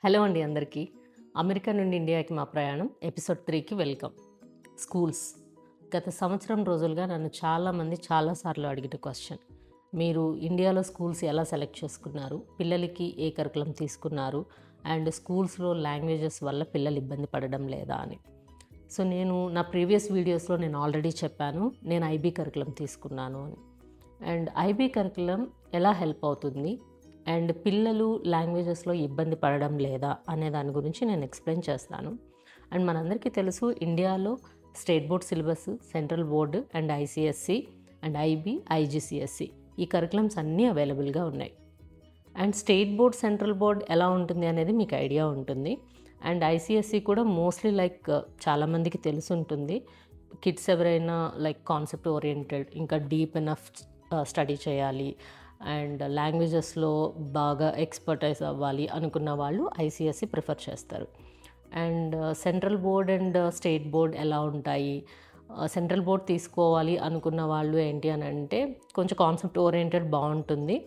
Hello అండి అందరికీ. America నుండి ఇండియాకి మా ప్రయాణం ఎపిసోడ్ 3కి వెల్కమ్. స్కూల్స్. గత సంవత్సరం రోజులుగా నన్ను చాలామంది చాలాసార్లు అడిగిన క్వశ్చన్. మీరు ఇండియాలో స్కూల్స్ ఎలా సెలెక్ట్ చేసుకున్నారు? పిల్లలకి ఏ కరికులం తీసుకున్నారు? అండ్ స్కూల్స్లో లాంగ్వేజెస్ వల్ల పిల్లలు ఇబ్బంది పడడం లేదా అని. సో నేను నా ప్రీవియస్ వీడియోస్లో నేను ఆల్రెడీ చెప్పాను, నేను ఐబీ కరికులం తీసుకున్నాను అని. అండ్ ఐబీ కరికులం ఎలా హెల్ప్ అవుతుంది అండ్ పిల్లలు లాంగ్వేజెస్లో ఇబ్బంది పడడం లేదా అనే దాని గురించి నేను ఎక్స్ప్లెయిన్ చేస్తాను. అండ్ మనందరికీ తెలుసు, ఇండియాలో state board syllabus, central board and ICSC and IB, IGCSE ఈ కరికులమ్స్ అన్నీ అవైలబుల్గా ఉన్నాయి. And state board, central board ఎలా ఉంటుంది అనేది మీకు ఐడియా ఉంటుంది. అండ్ ఐసిఎస్సి కూడా మోస్ట్లీ చాలామందికి తెలిసి ఉంటుంది. కిడ్స్ ఎవరైనా కాన్సెప్ట్ ఓరియంటెడ్, ఇంకా డీప్ ఎనఫ్ స్టడీ చేయాలి అండ్ లాంగ్వేజెస్లో బాగా ఎక్స్పర్టైజ్ అవ్వాలి అనుకున్న వాళ్ళు ఐసిఎస్సి ప్రిఫర్ చేస్తారు. And central board and state board ఎలా ఉంటాయి? సెంట్రల్ బోర్డ్ తీసుకోవాలి అనుకున్న వాళ్ళు ఏంటి అని అంటే, కొంచెం కాన్సెప్ట్ ఓరియంటెడ్ బాగుంటుంది.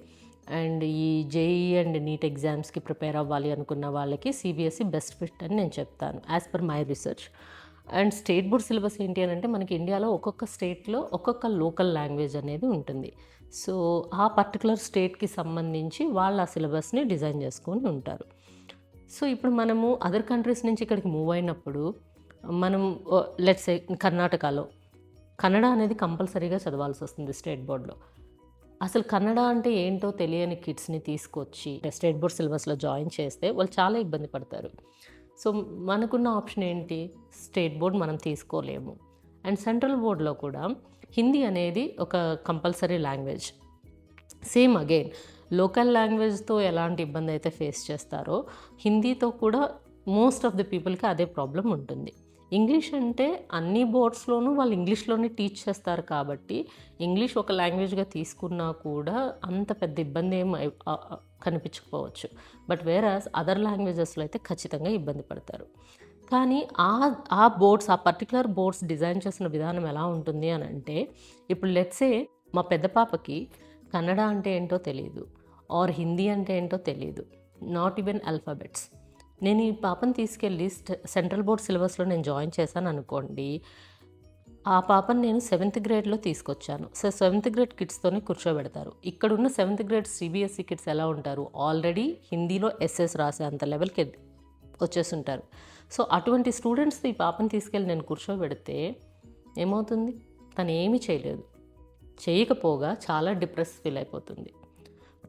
అండ్ ఈ జేఈ అండ్ నీట్ ఎగ్జామ్స్కి ప్రిపేర్ అవ్వాలి అనుకున్న వాళ్ళకి సిబిఎస్ఈ బెస్ట్ ఫిట్ అని నేను చెప్తాను, as per my research. And state board syllabus ఏంటి అని అంటే, మనకి ఇండియాలో ఒక్కొక్క స్టేట్లో ఒక్కొక్క లోకల్ లాంగ్వేజ్ అనేది ఉంటుంది. సో ఆ పర్టికులర్ స్టేట్కి సంబంధించి వాళ్ళు ఆ సిలబస్ని డిజైన్ చేసుకొని ఉంటారు. సో ఇప్పుడు మనము అదర్ కంట్రీస్ నుంచి ఇక్కడికి మూవ్ అయినప్పుడు, మనం లెట్స్ సే కర్ణాటకలో కన్నడ అనేది కంపల్సరీగా చదవాల్సి వస్తుంది స్టేట్ బోర్డ్లో. అసలు కన్నడ అంటే ఏంటో తెలియని కిడ్స్ని తీసుకొచ్చి స్టేట్ బోర్డ్ సిలబస్లో జాయిన్ చేస్తే వాళ్ళు చాలా ఇబ్బంది పడతారు. సో మనకున్న ఆప్షన్ ఏంటి? స్టేట్ బోర్డ్ మనం తీసుకోలేము. అండ్ సెంట్రల్ బోర్డ్లో కూడా హిందీ అనేది ఒక compulsory language. Same again local లాంగ్వేజ్తో ఎలాంటి ఇబ్బంది అయితే ఫేస్ చేస్తారో, హిందీతో కూడా మోస్ట్ ఆఫ్ ది పీపుల్కి అదే ప్రాబ్లం ఉంటుంది. ఇంగ్లీష్ అంటే అన్ని బోర్డ్స్లోనూ వాళ్ళు ఇంగ్లీష్లోనే టీచ్ చేస్తారు కాబట్టి, ఇంగ్లీష్ ఒక లాంగ్వేజ్గా తీసుకున్నా కూడా అంత పెద్ద ఇబ్బంది ఏం కనిపించకపోవచ్చు. బట్ వేరాస్ అదర్ లాంగ్వేజెస్లో అయితే ఖచ్చితంగా ఇబ్బంది పడతారు. కానీ ఆ బోర్డ్స్, ఆ పర్టికులర్ బోర్డ్స్ డిజైన్ చేసిన విధానం ఎలా ఉంటుంది అని అంటే, ఇప్పుడు లెట్సే మా పెద్ద పాపకి కన్నడ అంటే ఏంటో తెలియదు, ఆర్ హిందీ అంటే ఏంటో తెలియదు, నాట్ ఈవెన్ ఆల్ఫాబెట్స్. నేను ఈ పాపను తీసుకెళ్ళి సెంట్రల్ బోర్డ్ సిలబస్లో నేను జాయిన్ చేశాను అనుకోండి, ఆ పాపను నేను 7th గ్రేడ్లో తీసుకొచ్చాను. సో 7th గ్రేడ్ కిడ్స్తోనే కూర్చోబెడతారు. ఇక్కడున్న 7th గ్రేడ్ సిబిఎస్ఈ కిడ్స్ ఎలా ఉంటారు? ఆల్రెడీ హిందీలో ఎస్ఎస్ రాసే అంత లెవెల్కి వచ్చేస్తుంటారు. సో అటువంటి స్టూడెంట్స్తో ఈ పాపను తీసుకెళ్ళి నేను కూర్చోబెడితే ఏమవుతుంది? తను ఏమీ చేయలేదు. చేయకపోగా చాలా డిప్రెస్ ఫీల్ అయిపోతుంది.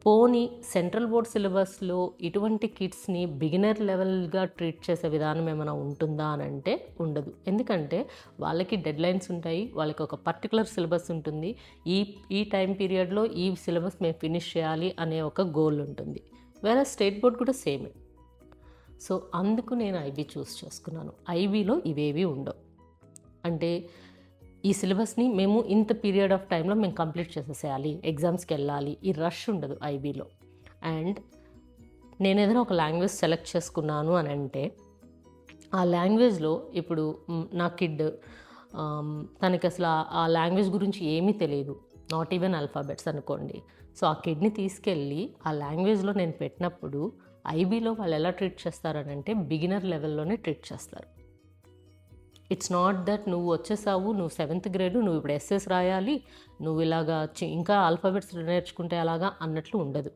పోనీ సెంట్రల్ బోర్డ్ సిలబస్లో ఇటువంటి కిడ్స్ని బిగినర్ లెవెల్గా ట్రీట్ చేసే విధానం ఏమైనా ఉంటుందా అని అంటే ఉండదు. ఎందుకంటే వాళ్ళకి డెడ్ లైన్స్ ఉంటాయి, వాళ్ళకి ఒక పర్టికులర్ సిలబస్ ఉంటుంది. ఈ టైం పీరియడ్లో ఈ సిలబస్ మేము ఫినిష్ చేయాలి అనే ఒక గోల్ ఉంటుంది. వేరే స్టేట్ బోర్డ్ కూడా సేమే. సో అందుకు నేను ఐబీ చూస్ చేసుకున్నాను. ఐబీలో ఇవేవి ఉండవు. అంటే ఈ సిలబస్ని మేము ఇంత పీరియడ్ ఆఫ్ టైంలో మేము కంప్లీట్ చేసేసేయాలి, ఎగ్జామ్స్కి వెళ్ళాలి, ఈ రష్ ఉండదు ఐబీలో. అండ్ నేను ఏదైనా ఒక లాంగ్వేజ్ సెలెక్ట్ చేసుకున్నాను అని అంటే, ఆ లాంగ్వేజ్లో ఇప్పుడు నా కిడ్ తనకి అసలు ఆ లాంగ్వేజ్ గురించి ఏమీ తెలియదు, నాట్ ఈవెన్ ఆల్ఫాబెట్స్ అనుకోండి. సో ఆ కిడ్ని తీసుకెళ్ళి ఆ లాంగ్వేజ్లో నేను పెట్టినప్పుడు ఐబీలో వాళ్ళు ఎలా ట్రీట్ చేస్తారనంటే, బిగినర్ లెవెల్లోనే ట్రీట్ చేస్తారు. ఇట్స్ నాట్ దట్ నువ్వు వచ్చేసావు, నువ్వు 7th గ్రేడ్, నువ్వు ఇప్పుడు ఎస్ఎస్ రాయాలి, నువ్వు ఇలాగా ఇంకా ఆల్ఫాబెట్స్ నేర్చుకుంటే అలాగా అన్నట్లు ఉండదు.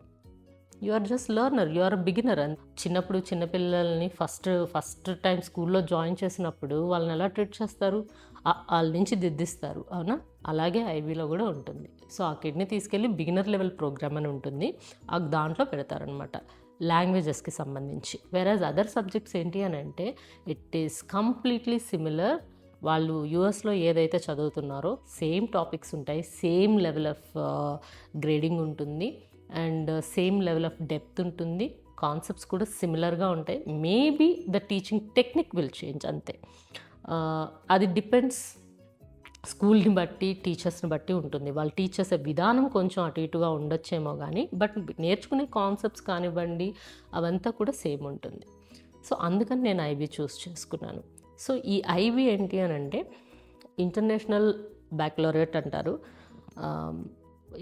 You are just learner, you are beginner. చిన్నప్పుడు చిన్నపిల్లల్ని ఫస్ట్ టైం స్కూల్లో జాయిన్ చేసినప్పుడు వాళ్ళని ఎలా ట్రీట్ చేస్తారు? వాళ్ళ నుంచి దిద్దిస్తారు, అవునా? అలాగే ఐబీలో కూడా ఉంటుంది. సో ఆ కిడ్ని తీసుకెళ్ళి బిగినర్ లెవెల్ ప్రోగ్రామ్ అని ఉంటుంది, దాంట్లో పెడతారనమాట లాంగ్వేజెస్కి సంబంధించి. వేరేజ్ అదర్ సబ్జెక్ట్స్ ఏంటి అని అంటే, ఇట్ ఈస్ కంప్లీట్లీ సిమిలర్. వాళ్ళు యూఎస్లో ఏదైతే చదువుతున్నారో సేమ్ టాపిక్స్ ఉంటాయి, సేమ్ లెవెల్ ఆఫ్ గ్రేడింగ్ ఉంటుంది and same level of depth ఉంటుంది. కాన్సెప్ట్స్ కూడా సిమిలర్గా ఉంటాయి. Maybe the teaching technique will change, అంతే. అది డిపెండ్స్ స్కూల్ని బట్టి, టీచర్స్ని బట్టి ఉంటుంది. వాళ్ళు టీచ్ చేసే విధానం కొంచెం అటు ఇటుగా ఉండొచ్చేమో కానీ, బట్ నేర్చుకునే కాన్సెప్ట్స్ కానివ్వండి అవంతా కూడా సేమ్ ఉంటుంది. సో అందుకని నేను ఐబీ చూస్ చేసుకున్నాను. సో ఈ ఐబీ ఏంటి అని అంటే, ఇంటర్నేషనల్ బ్యాక్లరేట్ అంటారు.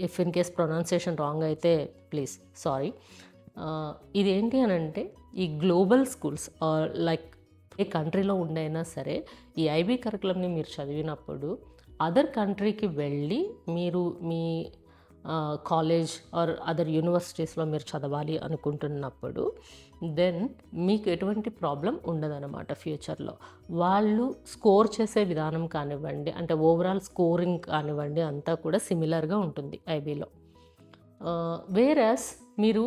If in case pronunciation wrong అయితే ప్లీజ్ సారీ. ఇదేంటి అని అంటే, ఈ గ్లోబల్ స్కూల్స్ లైక్ ఏ కంట్రీలో ఉండైనా సరే ఈ ఐబీ కరికులంని మీరు చదివినప్పుడు అదర్ కంట్రీకి వెళ్ళి మీరు మీ కాలేజ్ ఆర్ అదర్ యూనివర్సిటీస్లో మీరు చదవాలి అనుకుంటున్నప్పుడు దెన్ మీకు ఎటువంటి ప్రాబ్లం ఉండదన్నమాట ఫ్యూచర్లో. వాళ్ళు స్కోర్ చేసే విధానం కానివ్వండి, అంటే ఓవరాల్ స్కోరింగ్ కానివ్వండి, అంతా కూడా సిమిలర్గా ఉంటుంది ఐబీలో. వేరస్ మీరు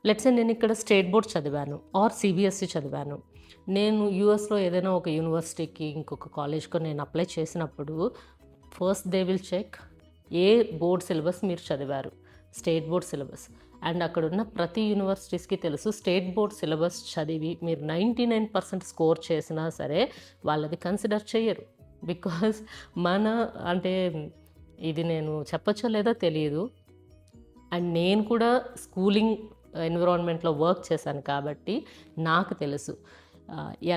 లెట్స్ సే నేను ఇక్కడ స్టేట్ బోర్డ్ చదివాను ఆర్ సిబిఎస్ఈ చదివాను, నేను యూఎస్లో ఏదైనా ఒక యూనివర్సిటీకి ఇంకొక కాలేజ్కో నేను అప్లై చేసినప్పుడు first they will check a board syllabus మీరు చదివారు, స్టేట్ బోర్డ్ సిలబస్. అండ్ అక్కడ ఉన్న ప్రతి యూనివర్సిటీస్కి తెలుసు స్టేట్ బోర్డ్ సిలబస్ చదివి మీరు 99% స్కోర్ చేసినా సరే వాళ్ళది కన్సిడర్ చేయరు. బికాజ్ అంటే ఇది నేను చెప్పచ్చో లేదో తెలియదు, అండ్ నేను కూడా స్కూలింగ్ ఎన్విరాన్మెంట్లో వర్క్ చేశాను కాబట్టి నాకు తెలుసు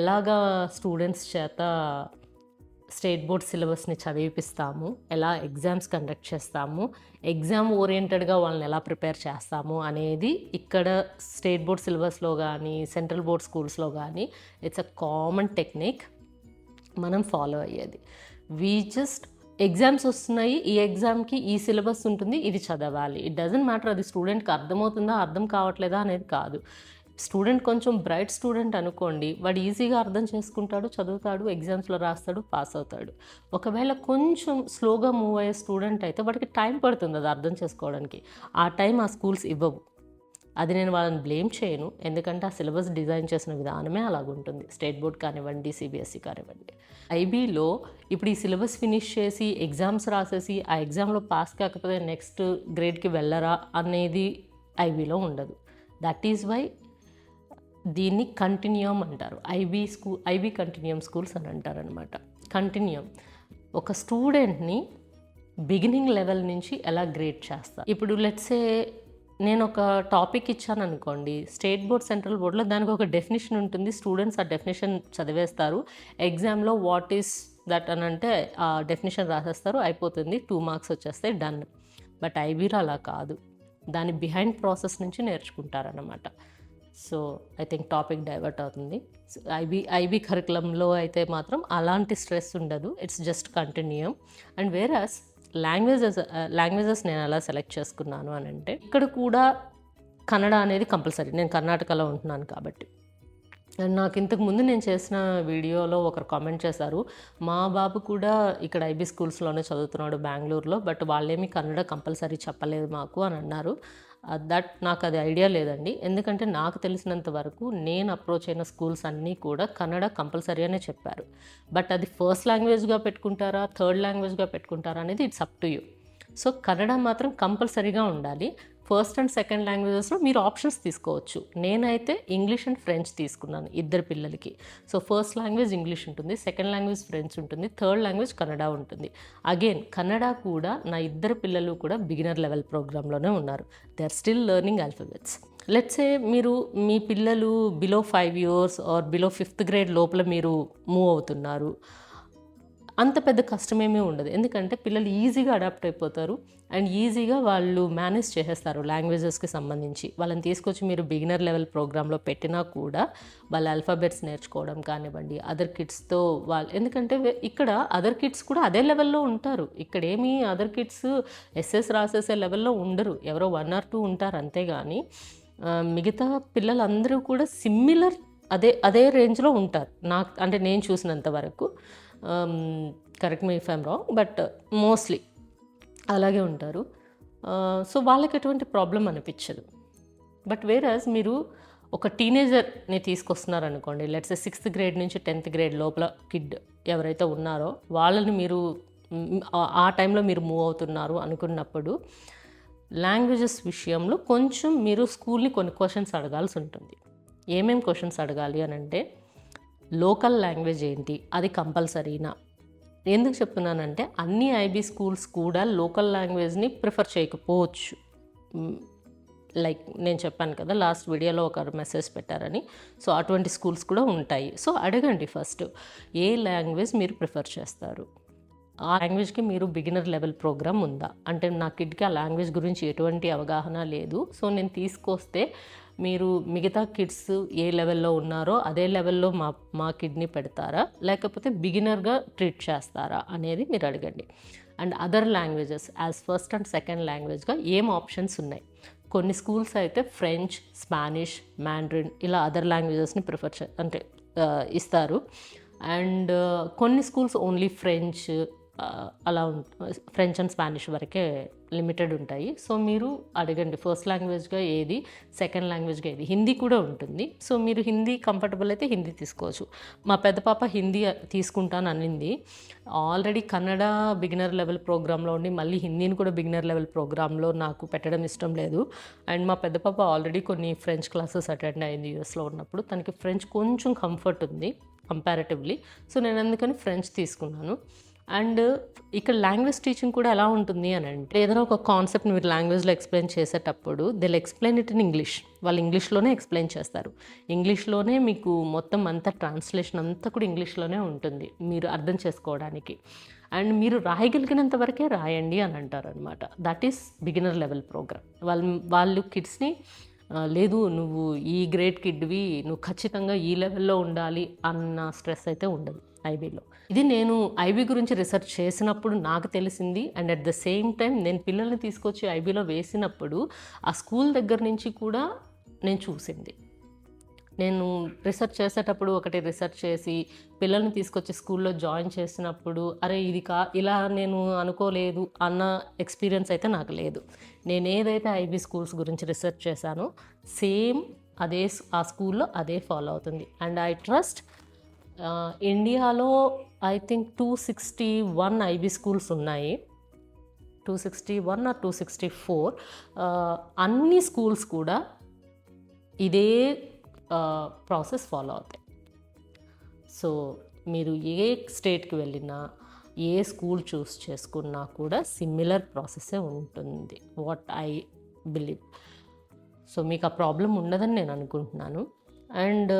ఎలాగా స్టూడెంట్స్ చేత స్టేట్ బోర్డ్ సిలబస్ని చదివిపిస్తాము, ఎలా ఎగ్జామ్స్ కండక్ట్ చేస్తాము, ఎగ్జామ్ ఓరియంటెడ్గా వాళ్ళని ఎలా ప్రిపేర్ చేస్తాము అనేది ఇక్కడ స్టేట్ బోర్డ్ సిలబస్లో కానీ సెంట్రల్ బోర్డ్ స్కూల్స్లో కానీ ఇట్స్ అ కామన్ టెక్నిక్ మనం ఫాలో అయ్యేది. జస్ట్ ఎగ్జామ్స్ వస్తున్నాయి, ఈ ఎగ్జామ్కి ఈ సిలబస్ ఉంటుంది, ఇది చదవాలి. ఇట్ డజంట్ మ్యాటర్ అది స్టూడెంట్కి అర్థమవుతుందా అర్థం కావట్లేదా అనేది కాదు. స్టూడెంట్ కొంచెం బ్రైట్ స్టూడెంట్ అనుకోండి, వాడు ఈజీగా అర్థం చేసుకుంటాడు, చదువుతాడు, ఎగ్జామ్స్లో రాస్తాడు, పాస్ అవుతాడు. ఒకవేళ కొంచెం స్లోగా మూవ్ అయ్యే స్టూడెంట్ అయితే వాడికి టైం పడుతుంది అది అర్థం చేసుకోవడానికి. ఆ టైం ఆ స్కూల్స్ ఇవ్వవు. అది నేను వాళ్ళని బ్లేమ్ చేయను, ఎందుకంటే ఆ సిలబస్ డిజైన్ చేసిన విధానమే అలాగుంటుంది. స్టేట్ బోర్డ్ కానివ్వండి, సిబిఎస్ఈ కానివ్వండి. ఐబీలో ఇప్పుడు ఈ సిలబస్ ఫినిష్ చేసి ఎగ్జామ్స్ రాసేసి ఆ ఎగ్జామ్లో పాస్ కాకపోతే నెక్స్ట్ గ్రేడ్కి వెళ్ళరా అనేది ఐబీలో ఉండదు. దట్ ఈజ్ వై దీన్ని కంటిన్యూమ్ అంటారు. ఐబీ కంటిన్యూమ్ స్కూల్స్ అని అంటారనమాట. కంటిన్యూమ్ ఒక స్టూడెంట్ని బిగినింగ్ లెవెల్ నుంచి ఎలా గ్రేడ్ చేస్తారు. ఇప్పుడు లెట్సే నేను ఒక టాపిక్ ఇచ్చాను అనుకోండి, స్టేట్ బోర్డ్ సెంట్రల్ బోర్డ్లో దానికి ఒక డెఫినేషన్ ఉంటుంది, స్టూడెంట్స్ ఆ డెఫినేషన్ చదివేస్తారు, ఎగ్జామ్లో వాట్ ఈస్ దట్ అని అంటే ఆ డెఫినేషన్ రాసేస్తారు, అయిపోతుంది, 2 మార్క్స్ వచ్చేస్తాయి, డన్. బట్ ఐబీలో అలా కాదు, దాని బిహైండ్ ప్రాసెస్ నుంచి నేర్చుకుంటారన్నమాట. So I think topic divert అవుతుంది. ఐబీ కరికులంలో అయితే మాత్రం అలాంటి స్ట్రెస్ ఉండదు, it's just continuum. And various languages నేను ఎలా సెలెక్ట్ చేసుకున్నాను అని అంటే, ఇక్కడ కూడా కన్నడ అనేది కంపల్సరీ. నేను కర్ణాటకలో ఉంటున్నాను కాబట్టి. అండ్ నాకు ఇంతకుముందు నేను చేసిన వీడియోలో ఒకరు కామెంట్ చేశారు, మా బాబు కూడా ఇక్కడ ఐబీ స్కూల్స్లోనే చదువుతున్నాడు బెంగళూరులో, బట్ వాళ్ళేమీ కన్నడ కంపల్సరీ చెప్పలేదు మాకు అని అన్నారు. నాకు అది ఐడియా లేదండి, ఎందుకంటే నాకు తెలిసినంత వరకు నేను అప్రోచ్ అయిన స్కూల్స్ అన్నీ కూడా కన్నడ కంపల్సరీ అనే చెప్పారు. బట్ అది ఫస్ట్ లాంగ్వేజ్గా పెట్టుకుంటారా, థర్డ్ లాంగ్వేజ్గా పెట్టుకుంటారా అనేది it's up to you. So Kannada మాత్రం కంపల్సరీగా ఉండాలి. ఫస్ట్ అండ్ సెకండ్ లాంగ్వేజెస్లో మీరు ఆప్షన్స్ తీసుకోవచ్చు. నేనైతే ఇంగ్లీష్ అండ్ ఫ్రెంచ్ తీసుకున్నాను ఇద్దరు పిల్లలకి. సో ఫస్ట్ లాంగ్వేజ్ ఇంగ్లీష్ ఉంటుంది, సెకండ్ లాంగ్వేజ్ ఫ్రెంచ్ ఉంటుంది, థర్డ్ లాంగ్వేజ్ కన్నడ ఉంటుంది. అగైన్ కన్నడ కూడా నా ఇద్దరు పిల్లలు కూడా బిగినర్ లెవెల్ ప్రోగ్రాంలోనే ఉన్నారు. They are still learning alphabets. Let's say మీ పిల్లలు below 5 years or below 5th grade లోపల మీరు మూవ్ అవుతున్నారు, అంత పెద్ద కష్టమేమీ ఉండదు, ఎందుకంటే పిల్లలు ఈజీగా అడాప్ట్ అయిపోతారు అండ్ ఈజీగా వాళ్ళు మేనేజ్ చేసేస్తారు లాంగ్వేజెస్కి సంబంధించి. వాళ్ళని తీసుకొచ్చి మీరు బిగినర్ లెవెల్ ప్రోగ్రాంలో పెట్టినా కూడా వాళ్ళ ఆల్ఫాబెట్స్ నేర్చుకోవడం కానివ్వండి, అదర్ కిడ్స్తో ఎందుకంటే ఇక్కడ అదర్ కిడ్స్ కూడా అదే లెవెల్లో ఉంటారు. ఇక్కడ ఏమీ అదర్ కిడ్స్ ఎస్ఎస్ రాసేసే లెవెల్లో ఉండరు, ఎవరో 1 or 2 ఉంటారు అంతేగాని మిగతా పిల్లలందరూ కూడా సిమిలర్ అదే రేంజ్లో ఉంటారు. అంటే నేను చూసినంత వరకు, correct me if I'm wrong, but mostly అలాగే ఉంటారు. సో వాళ్ళకి ఎటువంటి ప్రాబ్లం అనిపించదు. బట్ వేరస్ మీరు ఒక టీనేజర్ని తీసుకొస్తున్నారనుకోండి, లెట్స్ 6th grade నుంచి 10th grade లోపల కిడ్ ఎవరైతే ఉన్నారో వాళ్ళని మీరు ఆ టైంలో మీరు మూవ్ అవుతున్నారు అనుకున్నప్పుడు లాంగ్వేజెస్ విషయంలో కొంచెం మీరు స్కూల్ని కొన్ని క్వశ్చన్స్ అడగాల్సి ఉంటుంది. ఏమేమి క్వశ్చన్స్ అడగాలి అని అంటే, లోకల్ లాంగ్వేజ్ ఏంటి, అది కంపల్సరీనా? ఎందుకు చెప్తున్నానంటే అన్ని ఐబీ స్కూల్స్ కూడా లోకల్ లాంగ్వేజ్ని ప్రిఫర్ చేయకపోవచ్చు. లైక్ నేను చెప్పాను కదా లాస్ట్ వీడియోలో ఒక మెసేజ్ పెట్టారని, సో అటువంటి స్కూల్స్ కూడా ఉంటాయి. సో అడగండి ఫస్ట్, ఏ లాంగ్వేజ్ మీరు ప్రిఫర్ చేస్తారు. ఆ లాంగ్వేజ్కి మీరు బిగినర్ లెవెల్ ప్రోగ్రామ్ ఉందా, అంటే నా కిడ్కి ఆ లాంగ్వేజ్ గురించి ఎటువంటి అవగాహన లేదు, సో నేను తీసుకొస్తే మీరు మిగతా కిడ్స్ ఏ లెవెల్లో ఉన్నారో అదే లెవెల్లో మా కిడ్ని పెడతారా, లేకపోతే బిగినర్గా ట్రీట్ చేస్తారా అనేది మీరు అడగండి. And other languages as first and second లాంగ్వేజ్గా ఏం ఆప్షన్స్ ఉన్నాయి. కొన్ని స్కూల్స్ అయితే ఫ్రెంచ్, స్పానిష్, మ్యాండ్రిన్ ఇలా అదర్ లాంగ్వేజెస్ని ఇస్తారు. అండ్ కొన్ని స్కూల్స్ ఓన్లీ ఫ్రెంచ్ అలా ఫ్రెంచ్ అండ్ స్పానిష్ వరకే లిమిటెడ్ ఉంటాయి. సో మీరు అడగండి ఫస్ట్ లాంగ్వేజ్గా ఏది, సెకండ్ లాంగ్వేజ్గా ఏది. హిందీ కూడా ఉంటుంది, సో మీరు హిందీ కంఫర్టబుల్ అయితే హిందీ తీసుకోవచ్చు. మా పెద్ద పాప హిందీ తీసుకుంటాను అనింది. ఆల్రెడీ కన్నడ బిగినర్ లెవెల్ ప్రోగ్రాంలో ఉండి మళ్ళీ హిందీని కూడా బిగినర్ లెవెల్ ప్రోగ్రాంలో నాకు పెట్టడం ఇష్టం లేదు. అండ్ మా పెద్ద పాప ఆల్రెడీ కొన్ని ఫ్రెంచ్ క్లాసెస్ అటెండ్ అయింది యూఎస్లో ఉన్నప్పుడు. తనకి ఫ్రెంచ్ కొంచెం కంఫర్ట్ ఉంది కంపారిటివ్లీ, సో నేను అందుకని ఫ్రెంచ్ తీసుకున్నాను. అండ్ ఇక్కడ లాంగ్వేజ్ టీచింగ్ కూడా ఎలా ఉంటుంది అని అంటే, ఏదైనా ఒక కాన్సెప్ట్ మీరు లాంగ్వేజ్లో ఎక్స్ప్లెయిన్ చేసేటప్పుడు they'll explain it in English. వాళ్ళు ఇంగ్లీష్లోనే ఎక్స్ప్లెయిన్ చేస్తారు. ఇంగ్లీష్లోనే మీకు మొత్తం అంతా ట్రాన్స్లేషన్ అంతా కూడా ఇంగ్లీష్లోనే ఉంటుంది మీరు అర్థం చేసుకోవడానికి. అండ్ మీరు రాయగలిగినంత వరకే రాయండి అని అంటారు అనమాట. That is beginner level program. వాళ్ళు కిడ్స్ని లేదు నువ్వు ఈ గ్రేడ్ కిడ్వి, నువ్వు ఖచ్చితంగా ఈ లెవెల్లో ఉండాలి అన్న స్ట్రెస్ అయితే ఉండదు ఐబీలో. ఇది నేను ఐబీ గురించి రీసెర్చ్ చేసినప్పుడు నాకు తెలిసింది. And at the same time నేను పిల్లల్ని తీసుకొచ్చి ఐబీలో వేసినప్పుడు ఆ స్కూల్ దగ్గర నుంచి కూడా నేను చూసింది. నేను రీసెర్చ్ చేసేటప్పుడు ఒకటి రీసెర్చ్ చేసి పిల్లల్ని తీసుకొచ్చి స్కూల్లో జాయిన్ చేసినప్పుడు అరే ఇది ఇలా నేను అనుకోలేదు అన్న ఎక్స్పీరియన్స్ అయితే నాకు లేదు. నేను ఏదైతే ఐబీ స్కూల్స్ గురించి రీసెర్చ్ చేశానో సేమ్ అదే ఆ స్కూల్లో అదే ఫాలో అవుతుంది. అండ్ ఐ ట్రస్ట్ ఇండియాలో ఐ థింక్ 261 ఐబీ స్కూల్స్ ఉన్నాయి, 261 or 264. అన్ని స్కూల్స్ కూడా ఇదే ప్రాసెస్ ఫాలో అవుతాయి. సో మీరు ఏ స్టేట్కి వెళ్ళినా ఏ స్కూల్ చూస్ చేసుకున్నా కూడా సిమిలర్ ప్రాసెసే ఉంటుంది, వాట్ ఐ బిలీవ్. సో మీకు ఆ ప్రాబ్లం ఉండదని నేను అనుకుంటున్నాను. అండ్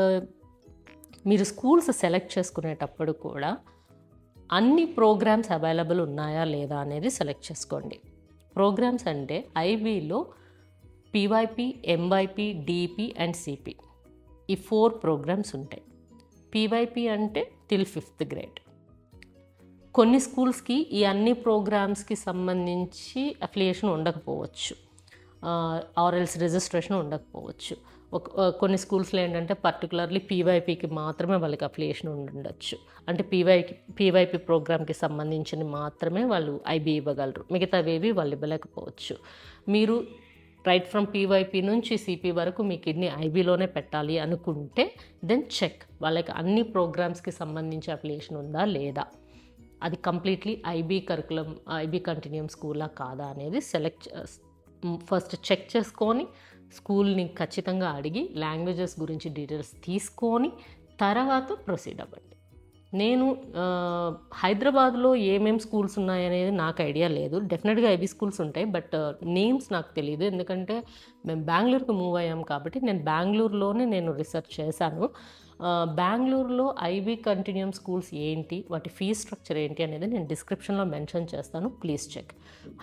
మీరు స్కూల్స్ సెలెక్ట్ చేసుకునేటప్పుడు కూడా అన్ని ప్రోగ్రామ్స్ అవైలబుల్ ఉన్నాయా లేదా అనేది సెలెక్ట్ చేసుకోండి. ప్రోగ్రామ్స్ అంటే ఐబీలో పీవైపీ, ఎంవైపీ, డిపి అండ్ సిపి ఈ 4 ప్రోగ్రామ్స్ ఉంటాయి. పీవైపీ అంటే టిల్ 5th grade. కొన్ని స్కూల్స్కి ఈ అన్ని ప్రోగ్రామ్స్కి సంబంధించి అఫిలియేషన్ ఉండకపోవచ్చు, ఆర్ఎల్స్ రిజిస్ట్రేషన్ ఉండకపోవచ్చు. కొన్ని స్కూల్స్లో ఏంటంటే పర్టికులర్లీ పీవైపీకి మాత్రమే వాళ్ళకి అఫిలియేషన్ ఉండొచ్చు. అంటే పీవైపీ ప్రోగ్రామ్కి సంబంధించిన మాత్రమే వాళ్ళు ఐబీ ఇవ్వగలరు, మిగతావేవి వాళ్ళు ఇవ్వలేకపోవచ్చు. మీరు రైట్ ఫ్రమ్ పీవైపీ నుంచి సిపి వరకు మీ కిడ్నీ ఐబీలోనే పెట్టాలి అనుకుంటే దెన్ చెక్ వాళ్ళకి అన్ని ప్రోగ్రామ్స్కి సంబంధించి అఫిలియేషన్ ఉందా లేదా, అది completely IB curriculum, IB continuum స్కూలా కాదా అనేది ఫస్ట్ చెక్ చేసుకొని స్కూల్ని ఖచ్చితంగా అడిగి లాంగ్వేజెస్ గురించి డీటెయిల్స్ తీసుకొని తర్వాత ప్రొసీడ్ అవ్వండి. నేను హైదరాబాద్లో ఏమేమి స్కూల్స్ ఉన్నాయనేది నాకు ఐడియా లేదు. డెఫినెట్గా ఐబీ స్కూల్స్ ఉంటాయి, బట్ నేమ్స్ నాకు తెలియదు. ఎందుకంటే మేము బెంగళూరుకు మూవ్ అయ్యాం కాబట్టి నేను బెంగళూరులోనే రీసెర్చ్ చేశాను. బెంగళూరులో ఐబీ కంటిన్యూమ్ స్కూల్స్ ఏంటి, వాటి ఫీజ్ స్ట్రక్చర్ ఏంటి అనేది నేను డిస్క్రిప్షన్లో మెన్షన్ చేస్తాను, ప్లీజ్ చెక్.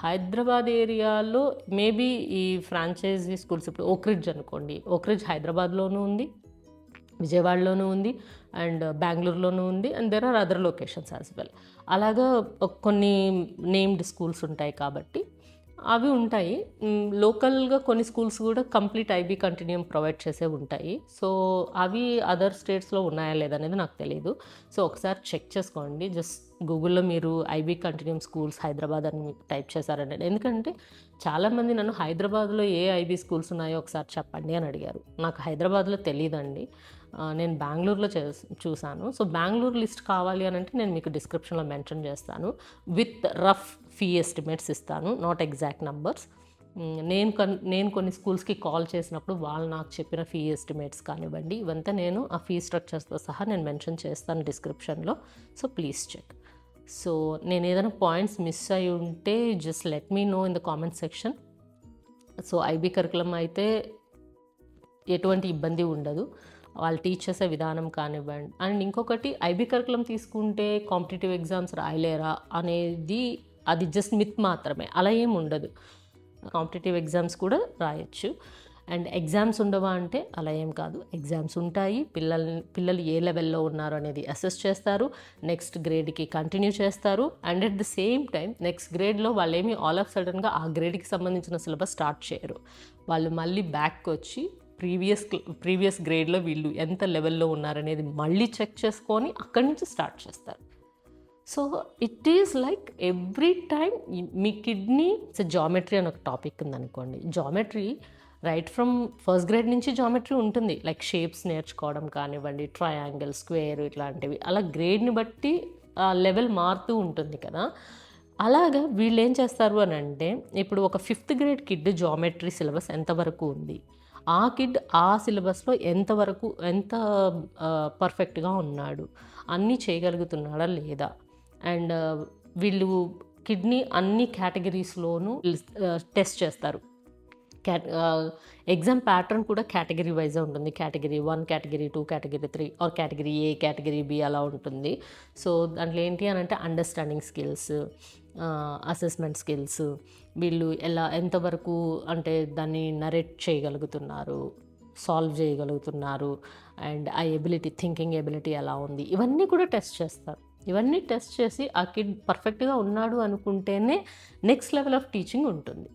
హైదరాబాద్ ఏరియాలో మేబీ ఈ ఫ్రాంచైజీ స్కూల్స్, ఇప్పుడు ఓక్రిడ్జ్ అనుకోండి, ఓక్రిడ్జ్ హైదరాబాద్లోనూ ఉంది, విజయవాడలోనూ ఉంది, అండ్ బెంగళూరులోనూ ఉంది, and there are other locations as well. అలాగా కొన్ని నేమ్డ్ స్కూల్స్ ఉంటాయి కాబట్టి అవి ఉంటాయి. లోకల్గా కొన్ని స్కూల్స్ కూడా కంప్లీట్ ఐబీ కంటిన్యూమ్ ప్రొవైడ్ చేసే ఉంటాయి. సో అవి అదర్ స్టేట్స్లో ఉన్నాయా లేదనేది నాకు తెలియదు. సో ఒకసారి చెక్ చేసుకోండి. జస్ట్ గూగుల్లో మీరు ఐబీ కంటిన్యూమ్ స్కూల్స్ హైదరాబాద్ అని టైప్ చేశారండి. ఎందుకంటే చాలామంది నన్ను హైదరాబాద్లో ఏ ఐబీ స్కూల్స్ ఉన్నాయో ఒకసారి చెప్పండి అని అడిగారు. నాకు హైదరాబాద్లో తెలియదండి, నేను బెంగళూరులో చూశాను. సో బెంగళూరు లిస్ట్ కావాలి అని అంటే నేను మీకు డిస్క్రిప్షన్లో మెన్షన్ చేస్తాను, విత్ రఫ్ ఫీ ఎస్టిమేట్స్ ఇస్తాను, నాట్ ఎగ్జాక్ట్ నంబర్స్. నేను కొన్ని స్కూల్స్కి కాల్ చేసినప్పుడు వాళ్ళు నాకు చెప్పిన ఫీ ఎస్టిమేట్స్ కానివ్వండి, ఇవంతా నేను ఆ ఫీ స్ట్రక్చర్స్తో సహా నేను మెన్షన్ చేస్తాను డిస్క్రిప్షన్లో. So please check. సో నేను ఏదైనా పాయింట్స్ మిస్ అయి ఉంటే just let me know in the comment section. So IB curriculum అయితే ఎటువంటి ఇబ్బంది ఉండదు. వాళ్ళు టీచ్ చేసే విధానం కానివ్వండి. అండ్ ఇంకొకటి ఐబీ కరికులం తీసుకుంటే కాంపిటేటివ్ ఎగ్జామ్స్ రాయలేరా అనేది అది జస్ట్ మిత్ మాత్రమే. అలా ఏమి ఉండదు. కాంపిటేటివ్ ఎగ్జామ్స్ కూడా రాయొచ్చు. అండ్ ఎగ్జామ్స్ ఉండవా అంటే అలా ఏం కాదు, ఎగ్జామ్స్ ఉంటాయి. పిల్లలు ఏ లెవెల్లో ఉన్నారు అనేది అసెస్ చేస్తారు, నెక్స్ట్ గ్రేడ్కి కంటిన్యూ చేస్తారు. And at the same time next గ్రేడ్లో వాళ్ళు ఏమి ఆల్ ఆఫ్ సడన్గా ఆ గ్రేడ్కి సంబంధించిన సిలబస్ స్టార్ట్ చేయరు. వాళ్ళు మళ్ళీ బ్యాక్ వచ్చి ప్రీవియస్ గ్రేడ్లో వీళ్ళు ఎంత లెవెల్లో ఉన్నారనేది మళ్ళీ చెక్ చేసుకొని అక్కడి నుంచి స్టార్ట్ చేస్తారు. So it is like every time me kidney geometry అని ఒక టాపిక్ ఉందనుకోండి. Geometry right from first grade నుంచి జామెట్రీ ఉంటుంది. లైక్ షేప్స్ నేర్చుకోవడం కానివ్వండి, ట్రయాంగిల్, స్క్వేర్ ఇట్లాంటివి. అలా గ్రేడ్ని బట్టి లెవెల్ మారుతూ ఉంటుంది కదా. అలాగా వీళ్ళు ఏం చేస్తారు అని అంటే, ఇప్పుడు ఒక 5th grade kid geometry syllabus ఎంతవరకు ఉంది, ఆ కిడ్ ఆ సిలబస్లో ఎంత పర్ఫెక్ట్గా ఉన్నాడు, అన్నీ చేయగలుగుతున్నాడా లేదా. అండ్ వీళ్ళు కిడ్నీ అన్ని కేటగిరీస్లోనూ టెస్ట్ చేస్తారు. ఎగ్జామ్ ప్యాటర్న్ కూడా కేటగిరీ వైజ్ ఉంటుంది. Category 1, category 2, category 3 or category A, category B అలా ఉంటుంది. సో దాంట్లో ఏంటి అని అంటే అండర్స్టాండింగ్ స్కిల్స్, అసెస్మెంట్ స్కిల్స్, వీళ్ళు ఎంతవరకు అంటే దాన్ని నరేట్ చేయగలుగుతున్నారు, సాల్వ్ చేయగలుగుతున్నారు, అండ్ ఆ ఎబిలిటీ, థింకింగ్ ఎబిలిటీ ఎలా ఉంది, ఇవన్నీ కూడా టెస్ట్ చేస్తారు. ఇవన్నీ టెస్ట్ చేసి ఆ కిడ్ పర్ఫెక్ట్గా ఉన్నాడు అనుకుంటేనే నెక్స్ట్ లెవెల్ ఆఫ్ టీచింగ్ ఉంటుంది.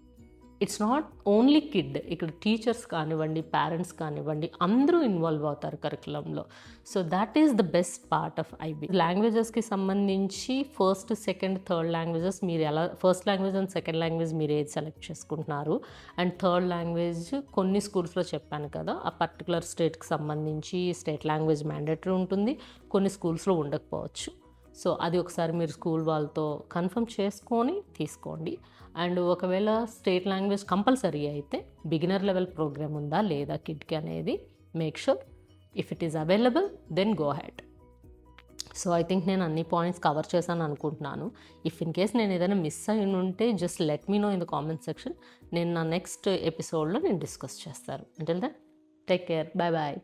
ఇట్స్ నాట్ ఓన్లీ కిడ్, ఇక్కడ టీచర్స్ కానివ్వండి, పేరెంట్స్ కానివ్వండి, అందరూ ఇన్వాల్వ్ అవుతారు కరికులంలో. So that is the best part of IB. లాంగ్వేజెస్కి సంబంధించి ఫస్ట్, సెకండ్, థర్డ్ లాంగ్వేజెస్ మీరు first language and second language మీరు ఏది సెలెక్ట్ చేసుకుంటున్నారు, అండ్ థర్డ్ లాంగ్వేజ్ కొన్ని స్కూల్స్లో చెప్పాను కదా, ఆ పర్టికులర్ స్టేట్కి సంబంధించి స్టేట్ లాంగ్వేజ్ మ్యాండేటరీ ఉంటుంది, కొన్ని స్కూల్స్లో ఉండకపోవచ్చు. సో అది ఒకసారి మీరు స్కూల్ వాళ్ళతో కన్ఫర్మ్ చేసుకొని తీసుకోండి. అండ్ ఒకవేళ స్టేట్ లాంగ్వేజ్ కంపల్సరీ అయితే బిగినర్ లెవెల్ ప్రోగ్రామ్ ఉందా లేదా కిడ్కి అనేది make sure. If it is available then go ahead. So I think నేను అన్ని పాయింట్స్ కవర్ చేశాను అనుకుంటున్నాను. ఇఫ్ ఇన్ కేస్ నేను ఏదైనా మిస్ అయి ఉంటే just let me know in the comment section. నేను నా నెక్స్ట్ ఎపిసోడ్లో నేను డిస్కస్ చేస్తాను. Until then take care, bye bye.